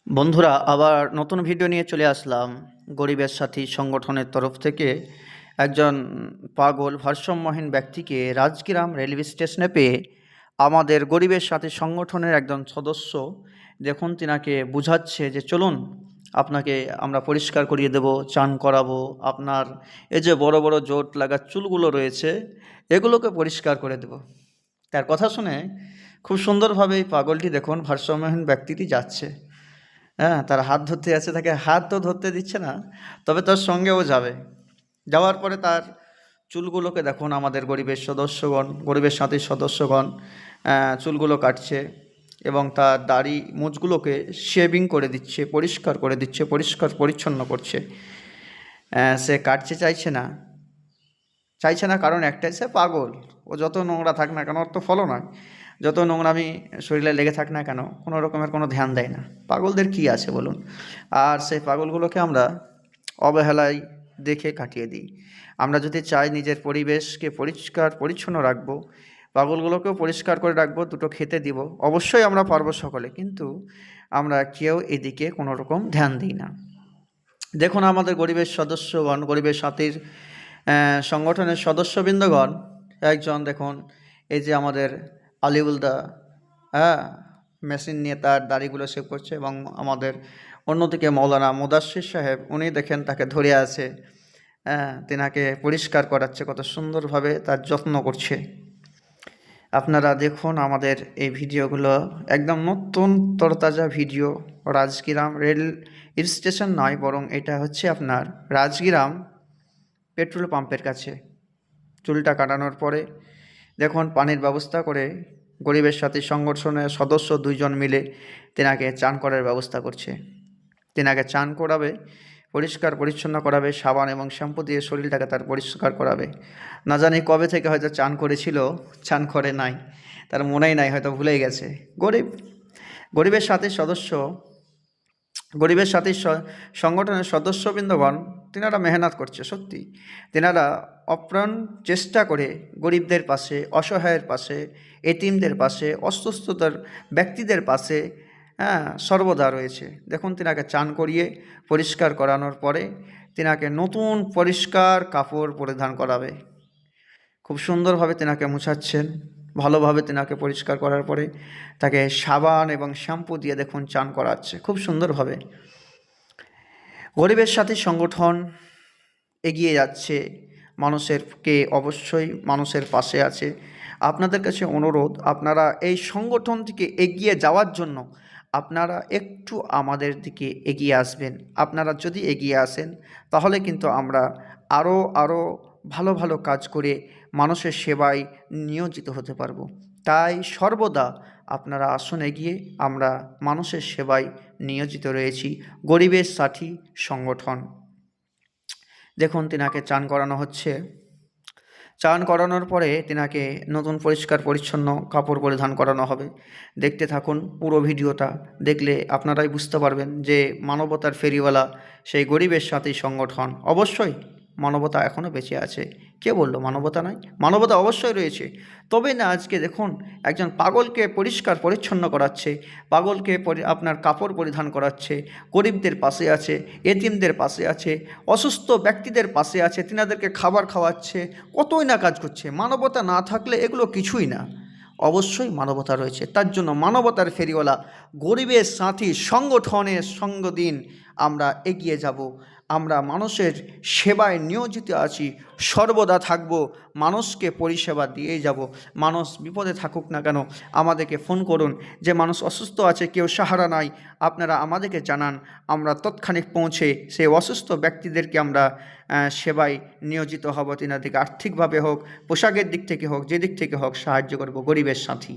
বন্ধুরা, আবার নতুন ভিডিও নিয়ে চলে আসলাম। গরিবের সাথী সংগঠনের তরফ থেকে একজন পাগল ভারসাম্যহীন ব্যক্তিকে রাজগ্রাম রেলওয়ে স্টেশনে পেয়ে আমাদের গরিবের সাথী সংগঠনের একজন সদস্য দেখুন তিনাকে বুঝাচ্ছে যে চলুন আপনাকে আমরা পরিষ্কার করিয়ে দেব, চান করাবো, আপনার এই যে বড় বড় জোট লাগা চুলগুলো রয়েছে এগুলোকে পরিষ্কার করে দেব। তার কথা শুনে খুব সুন্দরভাবে এই পাগলটি দেখুন ভারসাম্যহীন ব্যক্তিটি যাচ্ছে। হ্যাঁ, তার হাত ধরতে যাচ্ছে, তাকে হাত তো ধরতে দিচ্ছে না, তবে তার সঙ্গেও যাবে। যাওয়ার পরে তার চুলগুলোকে দেখুন আমাদের গরিবের সাথীর সদস্যগণ চুলগুলো কাটছে এবং তার দাড়ি মুছগুলোকে শেভিং করে দিচ্ছে, পরিষ্কার করে দিচ্ছে, পরিষ্কার পরিচ্ছন্ন করছে। সে কাটতে চাইছে না, কারণ একটাই, সে পাগল। ও যত নোংরা থাক না কেন, ওর তো ফলো নয়, যত নোংরামি শরীরে লেগে থাক না কেন, কোনো রকমের কোনো ধ্যান দেয় না। পাগলদের কি আছে বলুন? আর সেই পাগলগুলোকে আমরা অবহেলায় দেখে কাটিয়ে দিই। আমরা যদি চাই নিজের পরিবেশকে পরিষ্কার পরিচ্ছন্ন রাখবো, পাগলগুলোকেও পরিষ্কার করে রাখবো, দুটো খেতে দিব, অবশ্যই আমরা পারবো সকলে, কিন্তু আমরা কেউ এদিকে কোনো রকম ধ্যান দিই না। দেখুন আমাদের গরিবের সদস্যগণ, গরিবের সাথীর সংগঠনের সদস্যবৃন্দগণ, একজন দেখুন এই যে আমাদের আলিউলদা, হ্যাঁ, মেশিন নিয়ে তার দাড়িগুলো শেভ করছে, এবং আমাদের অন্যদিকে মৌলানা মুদাসসির সাহেব, উনি দেখেন তাকে ধরে আছে, তেনাকে পরিষ্কার করাচ্ছে, কত সুন্দরভাবে তার যত্ন করছে। আপনারা দেখুন আমাদের এই ভিডিওগুলো একদম নতুন তরতাজা ভিডিও। রাজগ্রাম রেল স্টেশন নয়, বরং এটা হচ্ছে আপনার রাজগ্রাম পেট্রোল পাম্পের কাছে। চুলটা কাটানোর পরে দেখুন পানির ব্যবস্থা করে গরিবের সাথী সংগঠনের সদস্য দুইজন মিলে তেনাকে চান করার ব্যবস্থা করছে। তেনাকে চান করাবে, পরিষ্কার পরিচ্ছন্ন করাবে, সাবান এবং শ্যাম্পু দিয়ে শরীরটাকে তার পরিষ্কার করাবে। না জানি কবে থেকে হয়তো চান করেছিল, চান করে নাই, তার মনেই নাই, হয়তো ভুলেই গেছে। গরিবের সাথী সংগঠনের সদস্যবৃন্দগণ, তেনারা মেহনত করছে সত্যি। তেনারা অপ্রাণ চেষ্টা করে গরিবদের পাশে, অসহায়ের পাশে, এতিমদের পাশে, অসুস্থতার ব্যক্তিদের পাশে সর্বদা রয়েছে। দেখুন তেনাকে চান করিয়ে পরিষ্কার করানোর পরে তেনাকে নতুন পরিষ্কার কাপড় পরিধান করাবে। খুব সুন্দরভাবে তেনাকে মুছাচ্ছেন। ভালোভাবে তেনাকে পরিষ্কার করার পরে তাকে সাবান এবং শ্যাম্পু দিয়ে দেখুন চান করাচ্ছে খুব সুন্দরভাবে। গরিবের সাথী সংগঠন এগিয়ে যাচ্ছে, অবশ্যই মানুষের পাশে আছে। আপনাদের কাছে অনুরোধ, আপনারা এই সংগঠনটিকে এগিয়ে যাওয়ার জন্য আপনারা একটু আমাদের দিকে এগিয়ে আসবেন। আপনারা যদি এগিয়ে আসেন তাহলে কিন্তু আমরা আরও ভালো ভালো কাজ করে মানুষের সেবায় নিয়োজিত হতে পারবো। তাই সর্বদা আপনারা আসুন এগিয়ে, আমরা মানুষের সেবায় নিয়োজিত রয়েছি। গরিবের সাথী সংগঠন। দেখুন তেনাকে চান করানো হচ্ছে। চান করানোর পরে তেনাকে নতুন পরিষ্কার পরিচ্ছন্ন কাপড় পরিধান করানো হবে। দেখতে থাকুন পুরো ভিডিওটা, দেখলে আপনারাই বুঝতে পারবেন যে মানবতার ফেরিওয়ালা সেই গরিবের সাথী সংগঠন, অবশ্যই মানবতা এখনও বেঁচে আছে। কে বললো মানবতা নাই? মানবতা অবশ্যই রয়েছে। তবে না আজকে দেখুন একজন পাগলকে পরিষ্কার পরিচ্ছন্ন করাচ্ছে, পাগলকে আপনার কাপড় পরিধান করাচ্ছে, গরিবদের পাশে আছে, এতিমদের পাশে আছে, অসুস্থ ব্যক্তিদের পাশে আছে, তিনাদেরকে খাবার খাওয়াচ্ছে, কতই না কাজ করছে। মানবতা না থাকলে এগুলো কিছুই না। অবশ্যই মানবতা রয়েছে, তার জন্য মানবতার ফেরিওয়ালা গরিবের সাথী সংগঠনের সঙ্গ দিন, আমরা এগিয়ে যাব। আমরা মানুষের সেবায় নিয়োজিত আছি, সর্বদা থাকব, মানুষকে পরিষেবা দিয়ে যাব। মানুষ বিপদে থাকুক না কেন আমাদেরকে ফোন করুন, যে মানুষ অসুস্থ আছে, কেউ সাহারা নাই, আপনারা আমাদেরকে জানান, আমরা তৎক্ষণিক পৌঁছে সেই অসুস্থ ব্যক্তিদেরকে আমরা সেবায় নিয়োজিত হব। তিনাদেরকে আর্থিকভাবে হোক, পোশাকের দিক থেকে হোক, যে দিক থেকে হোক সাহায্য করব। গরিবের সাথী।